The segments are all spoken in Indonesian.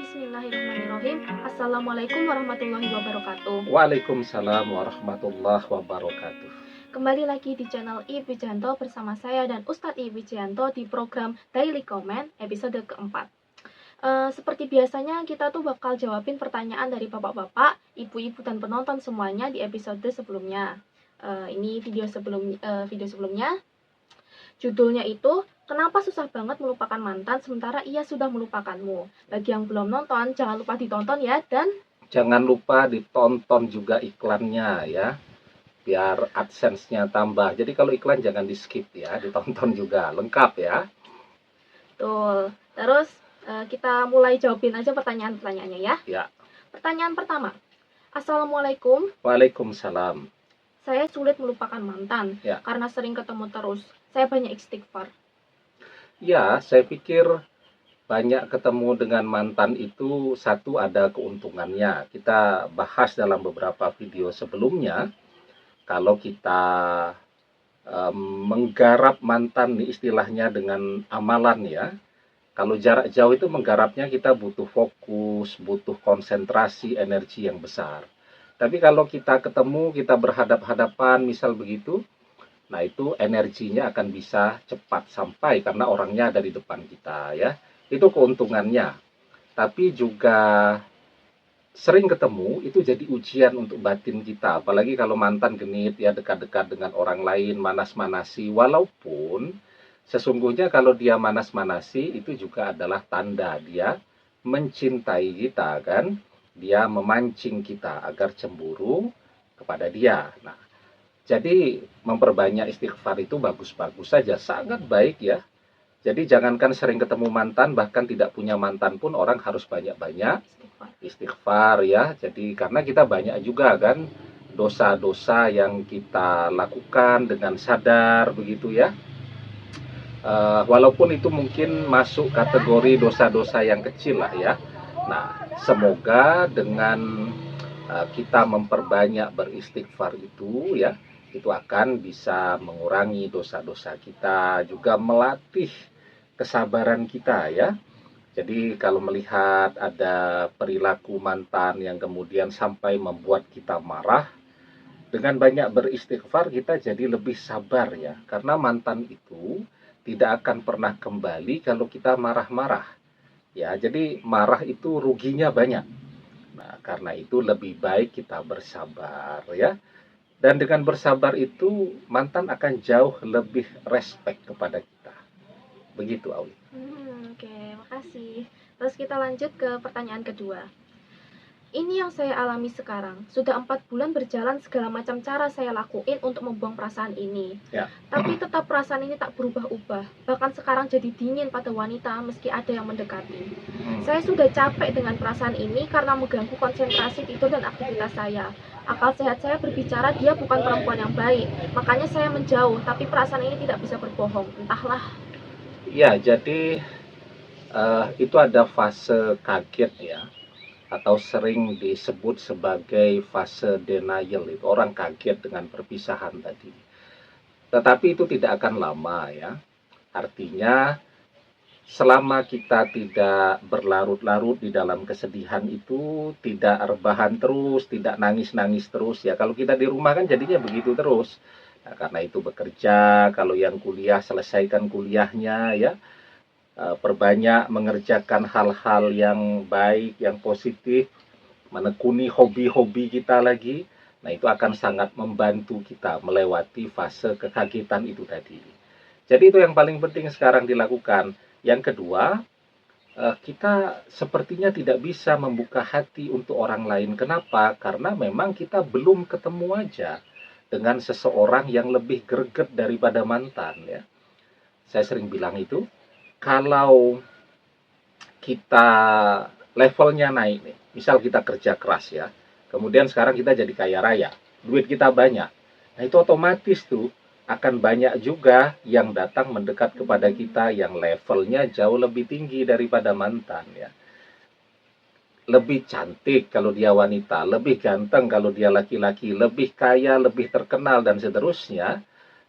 Bismillahirrahmanirrahim. Assalamualaikum warahmatullahi wabarakatuh. Waalaikumsalam warahmatullahi wabarakatuh. Kembali lagi di channel I Wijanto bersama saya dan Ustadz I Wijanto di program Daily Comment episode keempat. Seperti biasanya kita tuh bakal jawabin pertanyaan dari bapak-bapak, ibu-ibu dan penonton semuanya di episode sebelumnya. Ini video sebelumnya. Judulnya itu, kenapa susah banget melupakan mantan sementara ia sudah melupakanmu? Bagi yang belum nonton, jangan lupa ditonton ya. Dan jangan lupa ditonton juga iklannya ya, biar AdSense-nya tambah. Jadi kalau iklan jangan di skip ya, ditonton juga, lengkap ya. Betul. Terus kita mulai jawabin aja pertanyaan-pertanyaannya ya. Ya. Pertanyaan pertama. Assalamualaikum. Waalaikumsalam. Saya sulit melupakan mantan Ya. karena sering ketemu terus. Saya banyak istighfar. Ya, saya pikir banyak ketemu dengan mantan itu satu ada keuntungannya. Kita bahas dalam beberapa video sebelumnya. Kalau kita menggarap mantan istilahnya dengan amalan ya. Kalau jarak jauh itu menggarapnya kita butuh fokus, butuh konsentrasi, energi yang besar. Tapi kalau kita ketemu, kita berhadap-hadapan, misal begitu, nah itu energinya akan bisa cepat sampai karena orangnya ada di depan kita ya. Itu keuntungannya. Tapi juga sering ketemu itu jadi ujian untuk batin kita. Apalagi kalau mantan genit ya, dekat-dekat dengan orang lain, manas-manasi. Walaupun sesungguhnya kalau dia manas-manasi itu juga adalah tanda dia mencintai kita kan. Dia memancing kita agar cemburu kepada dia. Nah, jadi memperbanyak istighfar itu bagus-bagus saja, sangat baik ya. Jadi jangankan sering ketemu mantan, bahkan tidak punya mantan pun orang harus banyak-banyak istighfar ya. Jadi karena kita banyak juga kan dosa-dosa yang kita lakukan dengan sadar begitu ya. Walaupun itu mungkin masuk kategori dosa-dosa yang kecil lah ya. Nah, semoga dengan kita memperbanyak beristighfar itu ya, itu akan bisa mengurangi dosa-dosa kita, juga melatih kesabaran kita ya. Jadi kalau melihat ada perilaku mantan yang kemudian sampai membuat kita marah, dengan banyak beristighfar kita jadi lebih sabar ya. Karena mantan itu tidak akan pernah kembali kalau kita marah-marah. Ya, jadi marah itu ruginya banyak. Nah, karena itu lebih baik kita bersabar ya. Dan dengan bersabar itu mantan akan jauh lebih respect kepada kita. Begitu, Awi. Oke, makasih. Terus kita lanjut ke pertanyaan kedua. Ini yang saya alami sekarang. Sudah 4 bulan berjalan, segala macam cara saya lakuin untuk membuang perasaan ini. Ya. Tapi tetap perasaan ini tak berubah-ubah. Bahkan sekarang jadi dingin pada wanita meski ada yang mendekati. Saya sudah capek dengan perasaan ini karena mengganggu konsentrasi tidur dan aktivitas saya. Akal sehat saya berbicara dia bukan perempuan yang baik. Makanya saya menjauh, tapi perasaan ini tidak bisa berbohong. Entahlah. Ya, jadi itu ada fase kaget ya, atau sering disebut sebagai fase denial. Itu orang kaget dengan perpisahan tadi. Tetapi itu tidak akan lama ya. Artinya selama kita tidak berlarut-larut di dalam kesedihan itu, tidak rebahan terus, tidak nangis-nangis terus ya. Kalau kita di rumah kan jadinya begitu terus. Nah, karena itu bekerja, kalau yang kuliah selesaikan kuliahnya ya. Perbanyak mengerjakan hal-hal yang baik, yang positif, menekuni hobi-hobi kita lagi. Nah, itu akan sangat membantu kita melewati fase kekagetan itu tadi. Jadi itu yang paling penting sekarang dilakukan. Yang kedua, kita sepertinya tidak bisa membuka hati untuk orang lain. Kenapa? Karena memang kita belum ketemu aja dengan seseorang yang lebih greget daripada mantan ya. Saya sering bilang itu, kalau kita levelnya naik nih, misal kita kerja keras ya, kemudian sekarang kita jadi kaya raya, duit kita banyak, nah itu otomatis tuh akan banyak juga yang datang mendekat kepada kita yang levelnya jauh lebih tinggi daripada mantan ya. Lebih cantik kalau dia wanita, lebih ganteng kalau dia laki-laki, lebih kaya, lebih terkenal dan seterusnya.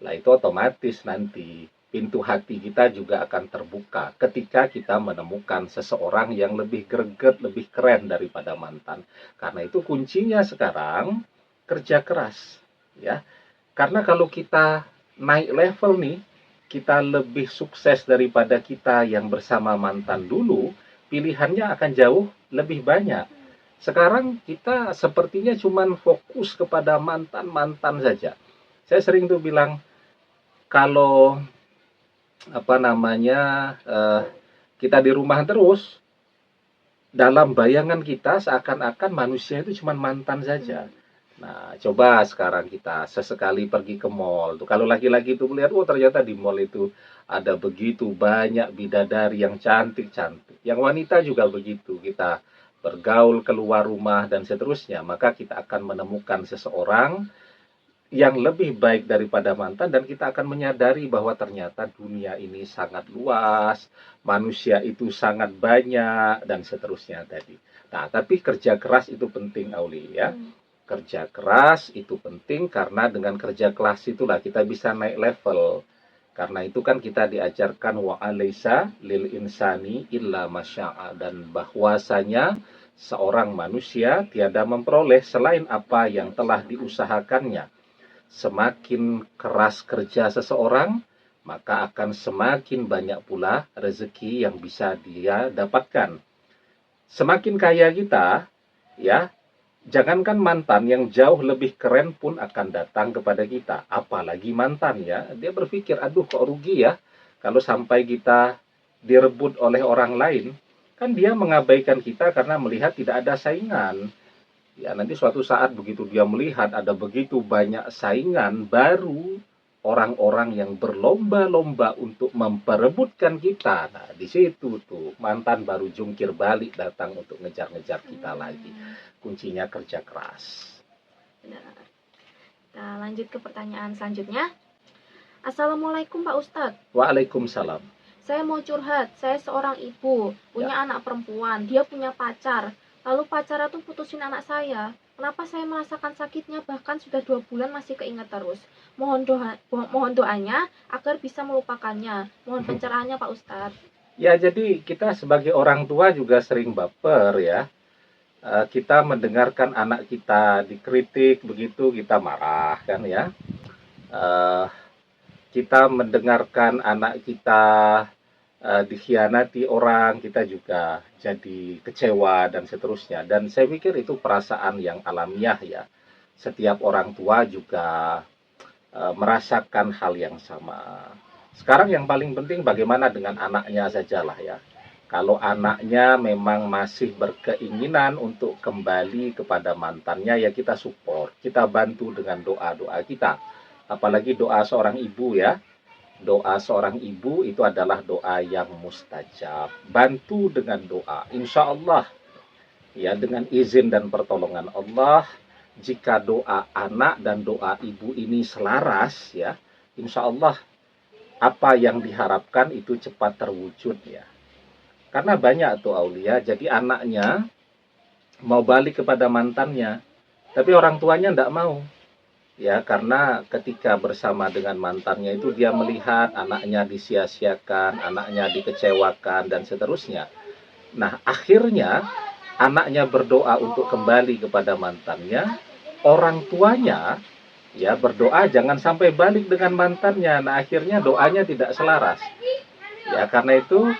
Nah itu otomatis nanti pintu hati kita juga akan terbuka ketika kita menemukan seseorang yang lebih greget, lebih keren daripada mantan. Karena itu kuncinya sekarang kerja keras, ya. Karena kalau kita naik level nih, kita lebih sukses daripada kita yang bersama mantan dulu, pilihannya akan jauh lebih banyak. Sekarang kita sepertinya cuma fokus kepada mantan-mantan saja. Saya sering tuh bilang, kalau kita di rumah terus, dalam bayangan kita seakan-akan manusia itu cuma mantan saja. Nah, coba sekarang kita sesekali pergi ke mall. Tuh, kalau laki-laki itu melihat, oh ternyata di mall itu ada begitu banyak bidadari yang cantik-cantik. Yang wanita juga begitu. Kita bergaul keluar rumah dan seterusnya, maka kita akan menemukan seseorang yang lebih baik daripada mantan, dan kita akan menyadari bahwa ternyata dunia ini sangat luas, manusia itu sangat banyak, dan seterusnya tadi. Nah, tapi kerja keras itu penting, Auli, ya. Kerja keras itu penting, karena dengan kerja keras itulah kita bisa naik level. Karena itu kan kita diajarkan wa alaysa lil insani illa masya'a, dan bahwasanya seorang manusia tiada memperoleh selain apa yang telah diusahakannya. Semakin keras kerja seseorang, maka akan semakin banyak pula rezeki yang bisa dia dapatkan. Semakin kaya kita, ya, jangankan mantan, yang jauh lebih keren pun akan datang kepada kita. Apalagi mantan, ya. Dia berpikir, aduh kok rugi ya, kalau sampai kita direbut oleh orang lain. Kan dia mengabaikan kita karena melihat tidak ada saingan. Ya, nanti suatu saat begitu dia melihat ada begitu banyak saingan, baru orang-orang yang berlomba-lomba untuk memperebutkan kita. Nah, di situ tuh mantan baru jungkir balik datang untuk ngejar-ngejar kita lagi. Kuncinya kerja keras. Benar. Kita lanjut ke pertanyaan selanjutnya. Assalamualaikum Pak Ustadz. Waalaikumsalam. Saya mau curhat. Saya seorang ibu, punya anak perempuan. Dia punya pacar. Lalu pacarnya tuh putusin anak saya. Kenapa saya merasakan sakitnya, bahkan sudah 2 bulan masih keinget terus. Mohon doanya agar bisa melupakannya. Mohon pencerahannya Pak Ustadz. Ya, jadi kita sebagai orang tua juga sering baper, ya. Kita mendengarkan anak kita dikritik begitu, kita marah kan, ya. Kita mendengarkan anak kita dikhianati orang, kita juga jadi kecewa dan seterusnya. Dan saya pikir itu perasaan yang alamiah, ya. Setiap orang tua juga merasakan hal yang sama. Sekarang yang paling penting bagaimana dengan anaknya sajalah, ya. Kalau anaknya memang masih berkeinginan untuk kembali kepada mantannya, ya kita support, kita bantu dengan doa-doa kita. Apalagi doa seorang ibu, ya. Doa seorang ibu itu adalah doa yang mustajab. Bantu dengan doa. Insya Allah, ya, dengan izin dan pertolongan Allah, jika doa anak dan doa ibu ini selaras, ya, insya Allah apa yang diharapkan itu cepat terwujud, ya. Karena banyak tuh Aulia, jadi anaknya mau balik kepada mantannya, tapi orang tuanya tidak mau. Ya, karena ketika bersama dengan mantannya itu dia melihat anaknya disia-siakan, anaknya dikecewakan, dan seterusnya. Nah, akhirnya anaknya berdoa untuk kembali kepada mantannya, orang tuanya, ya, berdoa jangan sampai balik dengan mantannya. Nah, akhirnya doanya tidak selaras. Ya, karena itu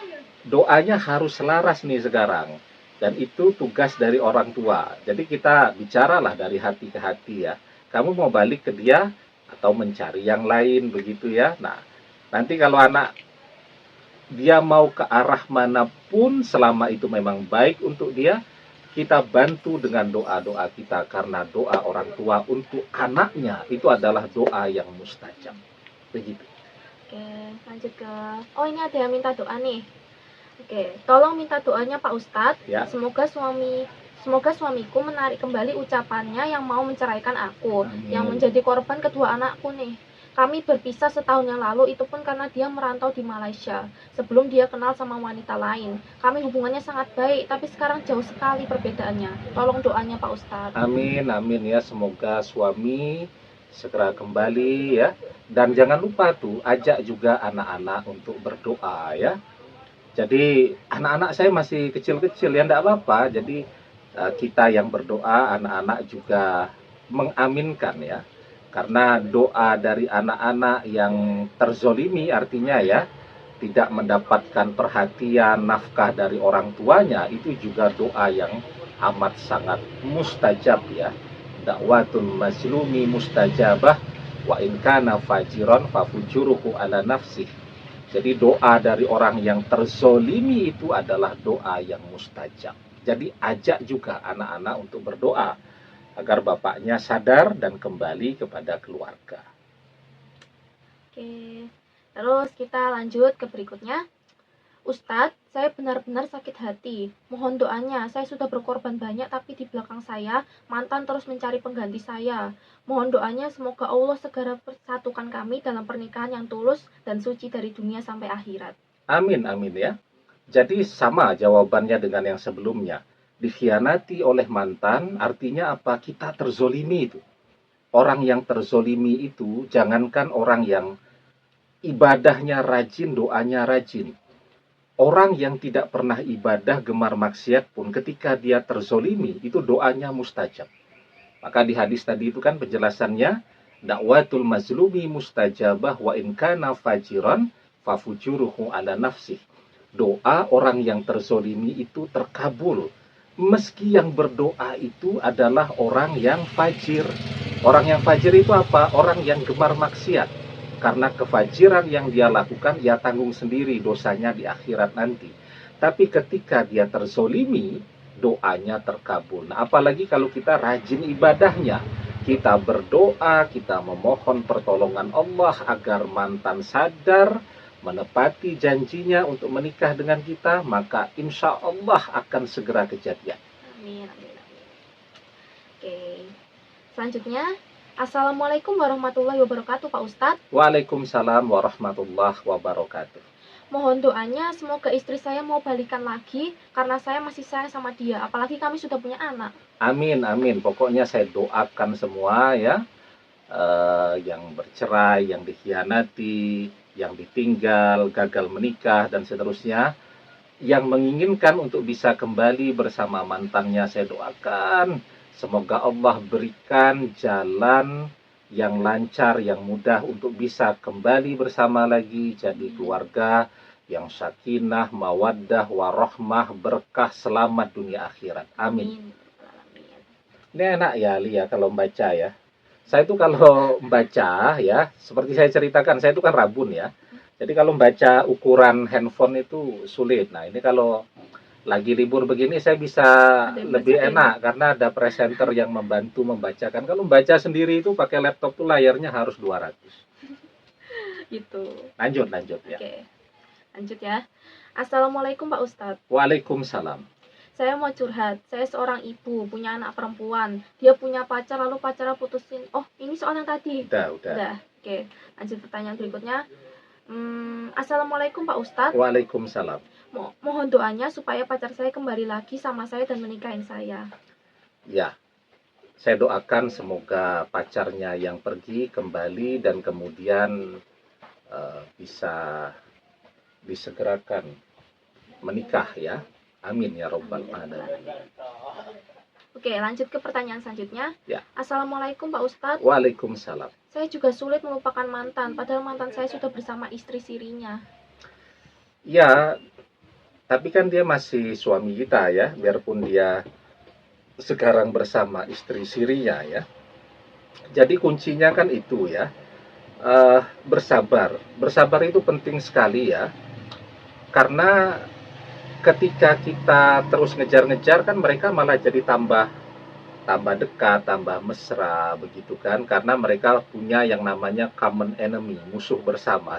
doanya harus selaras nih sekarang. Dan itu tugas dari orang tua. Jadi kita bicaralah dari hati ke hati, ya. Kamu mau balik ke dia atau mencari yang lain, begitu, ya. Nah, nanti kalau anak dia mau ke arah manapun, selama itu memang baik untuk dia, kita bantu dengan doa-doa kita. Karena doa orang tua untuk anaknya itu adalah doa yang mustajab. Begitu. Oke, lanjut ke... Oh, ini ada yang minta doa nih. Oke, tolong minta doanya Pak Ustadz. Ya. Semoga suamiku menarik kembali ucapannya yang mau menceraikan aku, yang menjadi korban kedua anakku nih. Kami berpisah setahun yang lalu, itu pun karena dia merantau di Malaysia. Sebelum dia kenal sama wanita lain. Kami hubungannya sangat baik, tapi sekarang jauh sekali perbedaannya. Tolong doanya Pak Ustadz. Amin, amin, ya. Semoga suami segera kembali ya. Dan jangan lupa tuh ajak juga anak-anak untuk berdoa ya. Jadi anak-anak saya masih kecil-kecil ya, enggak apa-apa. Jadi kita yang berdoa, anak-anak juga mengaminkan ya. Karena doa dari anak-anak yang terzolimi artinya ya, tidak mendapatkan perhatian nafkah dari orang tuanya, itu juga doa yang amat sangat mustajab ya. Dakwatun mazlumi mustajabah wa in kana fajiron fafujuruhu ala nafsih. Jadi doa dari orang yang terzolimi itu adalah doa yang mustajab. Jadi ajak juga anak-anak untuk berdoa agar bapaknya sadar dan kembali kepada keluarga. Oke, terus kita lanjut ke berikutnya. Ustadz, saya benar-benar sakit hati. Mohon doanya, saya sudah berkorban banyak tapi di belakang saya, mantan terus mencari pengganti saya. Mohon doanya semoga Allah segera persatukan kami dalam pernikahan yang tulus dan suci dari dunia sampai akhirat. Amin, amin ya. Jadi sama jawabannya dengan yang sebelumnya. Dikhianati oleh mantan artinya apa? Kita terzolimi itu. Orang yang terzolimi itu jangankan orang yang ibadahnya rajin, doanya rajin. Orang yang tidak pernah ibadah, gemar maksiat pun ketika dia terzolimi, itu doanya mustajab. Maka di hadis tadi itu kan penjelasannya, dakwatul mazlumi mustajabah wa in kana fajiran fafujuruhu ala nafsih. Doa orang yang terzolimi itu terkabul. Meski yang berdoa itu adalah orang yang fajir. Orang yang fajir itu apa? Orang yang gemar maksiat. Karena kefajiran yang dia lakukan, ia tanggung sendiri dosanya di akhirat nanti. Tapi ketika dia terzolimi, doanya terkabul. Nah, apalagi kalau kita rajin ibadahnya. Kita berdoa, kita memohon pertolongan Allah agar mantan sadar, menepati janjinya untuk menikah dengan kita, maka insya Allah akan segera kejadian. Amin, amin, amin. Oke, selanjutnya. Assalamualaikum warahmatullahi wabarakatuh Pak Ustadz. Waalaikumsalam warahmatullahi wabarakatuh. Mohon doanya semoga istri saya mau balikan lagi karena saya masih sayang sama dia. Apalagi kami sudah punya anak. Amin, amin. Pokoknya saya doakan semua ya. Yang bercerai, yang dikhianati, yang ditinggal, gagal menikah, dan seterusnya. Yang menginginkan untuk bisa kembali bersama mantannya, saya doakan semoga Allah berikan jalan yang lancar, yang mudah untuk bisa kembali bersama lagi, jadi keluarga yang sakinah, mawaddah, warohmah, berkah, selamat dunia akhirat. Amin. Ini enak ya, Lia, kalau membaca ya. Saya itu kalau membaca ya, seperti saya ceritakan, saya itu kan rabun ya. Jadi kalau membaca ukuran handphone itu sulit. Nah, ini kalau lagi libur begini saya bisa lebih enak karena ada presenter yang membantu membacakan. Kalau membaca sendiri itu pakai laptop tuh layarnya harus 200. Gitu. Lanjut ya. Oke. Lanjut ya. Assalamualaikum Pak Ustadz. Waalaikumsalam. Saya mau curhat. Saya seorang ibu, punya anak perempuan. Dia punya pacar lalu pacarnya putusin. Oh, ini soal yang tadi. Udah. Oke. Lanjut pertanyaan berikutnya. Assalamualaikum Pak Ustadz. Waalaikumsalam. Mohon doanya supaya pacar saya kembali lagi sama saya dan menikahin saya. Ya, saya doakan semoga pacarnya yang pergi kembali dan kemudian bisa disegerakan menikah ya. Amin ya robbal alamin. Oke, lanjut ke pertanyaan selanjutnya. Ya. Assalamualaikum Pak Ustadz. Waalaikumsalam. Saya juga sulit melupakan mantan, padahal mantan saya sudah bersama istri sirinya. Ya, tapi kan dia masih suami kita ya, biarpun dia sekarang bersama istri sirinya ya. Jadi kuncinya kan itu ya, bersabar. Bersabar itu penting sekali ya, karena ketika kita terus ngejar-ngejar kan mereka malah jadi tambah dekat, tambah mesra begitu kan, karena mereka punya yang namanya common enemy, musuh bersama.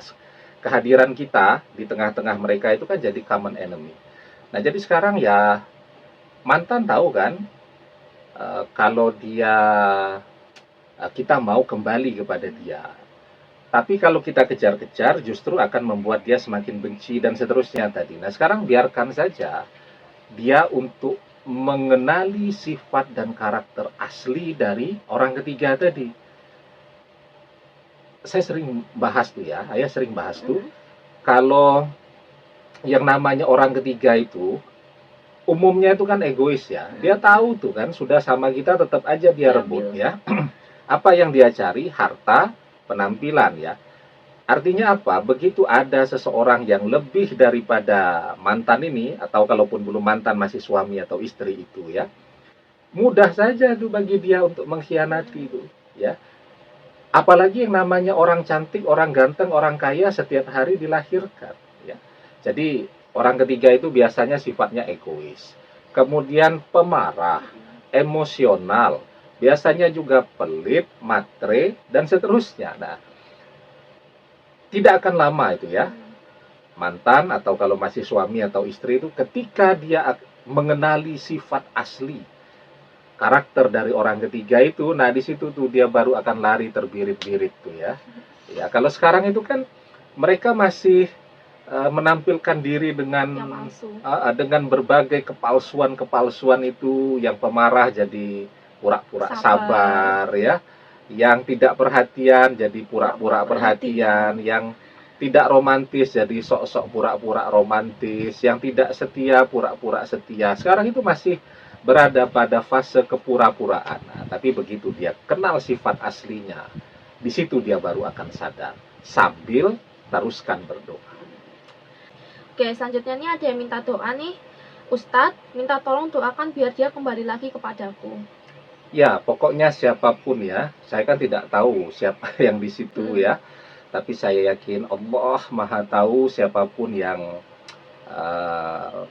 Kehadiran kita di tengah-tengah mereka itu kan jadi common enemy. Nah, jadi sekarang ya mantan tahu kan kalau kita mau kembali kepada dia. Tapi kalau kita kejar-kejar justru akan membuat dia semakin benci dan seterusnya tadi. Nah, sekarang biarkan saja dia untuk mengenali sifat dan karakter asli dari orang ketiga tadi. saya sering bahas tuh ya, ayah sering bahas tuh, Mhm. kalau yang namanya orang ketiga itu umumnya itu kan egois ya. Dia tahu tuh kan sudah sama kita tetap aja dia rebut Diambil. ya. Apa yang dia cari? Harta, penampilan ya. Artinya apa? Begitu ada seseorang yang lebih daripada mantan ini, atau kalaupun belum mantan masih suami atau istri itu ya, mudah saja tuh bagi dia untuk mengkhianati itu ya. Apalagi yang namanya orang cantik, orang ganteng, orang kaya setiap hari dilahirkan ya. Jadi orang ketiga itu biasanya sifatnya egois, kemudian pemarah, emosional, biasanya juga pelit, matre, dan seterusnya. Nah, tidak akan lama itu ya, mantan atau kalau masih suami atau istri itu ketika dia mengenali sifat asli karakter dari orang ketiga itu, nah di situ tuh dia baru akan lari terbirit-birit tuh ya. Ya, kalau sekarang itu kan mereka masih menampilkan diri Yang palsu. dengan berbagai kepalsuan-kepalsuan itu, yang pemarah jadi pura-pura sabar ya, yang tidak perhatian jadi pura-pura perhatian, yang tidak romantis jadi sok-sok pura-pura romantis, yang tidak setia pura-pura setia. Sekarang itu masih berada pada fase kepura-puraan. Nah, tapi begitu dia kenal sifat aslinya, di situ dia baru akan sadar. Sambil teruskan berdoa. Oke, selanjutnya nih ada yang minta doa nih. Ustadz, minta tolong doakan biar dia kembali lagi kepadaku. Ya, pokoknya siapapun ya, saya kan tidak tahu siapa yang di situ ya, tapi saya yakin Allah Maha tahu siapapun yang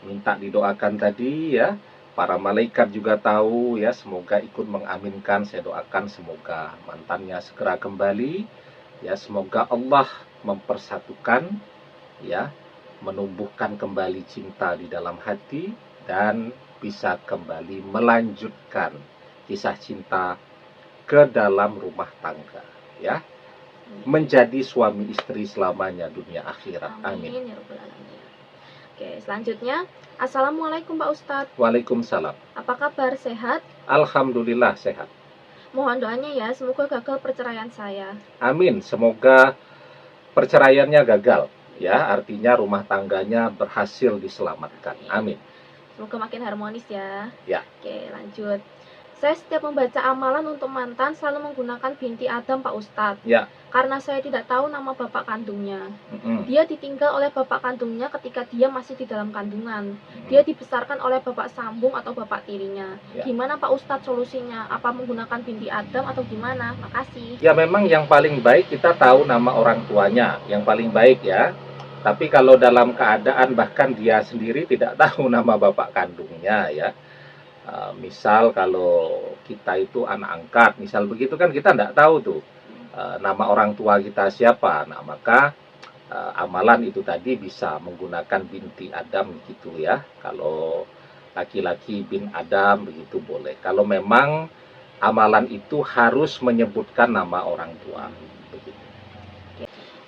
minta didoakan tadi ya. Para malaikat juga tahu ya, semoga ikut mengaminkan. Saya doakan semoga mantannya segera kembali ya, semoga Allah mempersatukan ya, menumbuhkan kembali cinta di dalam hati dan bisa kembali melanjutkan kisah cinta ke dalam rumah tangga ya, menjadi suami istri selamanya dunia akhirat. Amin. Amin ya rabbal alamin. Oke, selanjutnya, Assalamualaikum Pak Ustadz. Waalaikumsalam. Apa kabar, sehat? Alhamdulillah sehat. Mohon doanya ya, semoga gagal perceraian saya. Amin. Semoga perceraiannya gagal ya, artinya rumah tangganya berhasil diselamatkan. Amin. Semoga makin harmonis ya. Ya. Oke, lanjut. Saya setiap membaca amalan untuk mantan selalu menggunakan binti Adam, Pak Ustadz. Ya. Karena saya tidak tahu nama bapak kandungnya. Mm-mm. Dia ditinggal oleh bapak kandungnya ketika dia masih di dalam kandungan. Dia dibesarkan oleh bapak sambung atau bapak tirinya. Ya. Gimana Pak Ustadz solusinya? Apa menggunakan binti Adam atau gimana? Makasih. Ya, memang yang paling baik kita tahu nama orang tuanya, yang paling baik ya. Tapi kalau dalam keadaan bahkan dia sendiri tidak tahu nama bapak kandungnya ya, misal kalau kita itu anak angkat, misal begitu kan kita tidak tahu tuh nama orang tua kita siapa. Nah, maka amalan itu tadi bisa menggunakan binti Adam gitu ya. Kalau laki-laki bin Adam begitu boleh. Kalau memang amalan itu harus menyebutkan nama orang tua. Begitu.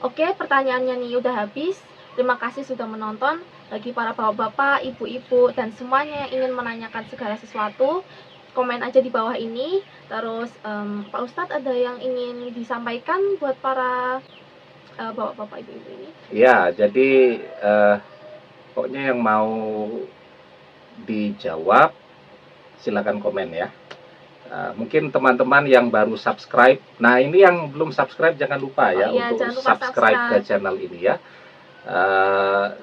Oke, pertanyaannya nih udah habis. Terima kasih sudah menonton. Bagi para bapak-bapak, ibu-ibu, dan semuanya yang ingin menanyakan segala sesuatu, komen aja di bawah ini. Terus, Pak Ustadz ada yang ingin disampaikan buat para bapak-bapak, ibu-ibu ini? Ya, jadi pokoknya yang mau dijawab silakan komen ya. Mungkin teman-teman yang baru subscribe, nah ini yang belum subscribe jangan lupa ya, untuk jangan lupa subscribe ke channel ini ya.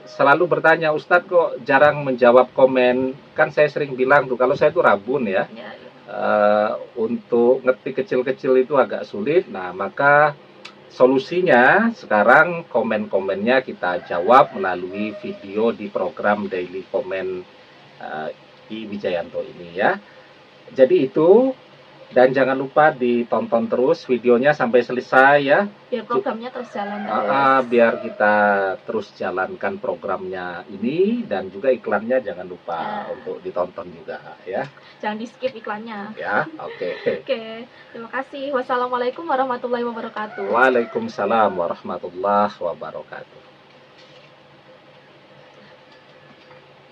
Selalu bertanya, Ustadz kok jarang menjawab komen, kan saya sering bilang tuh kalau saya tuh rabun ya, untuk ngetik kecil-kecil itu agak sulit. Nah, maka solusinya sekarang komen-komennya kita jawab melalui video di program Daily Comment I Wijayanto ini ya. Jadi itu, dan jangan lupa ditonton terus videonya sampai selesai ya. Biar programnya terus jalan terus. Biar kita terus jalankan programnya ini, dan juga iklannya jangan lupa untuk ditonton juga ya. Jangan di skip iklannya. Ya, oke. Oke, terima kasih. Wassalamualaikum warahmatullahi wabarakatuh. Waalaikumsalam warahmatullahi wabarakatuh.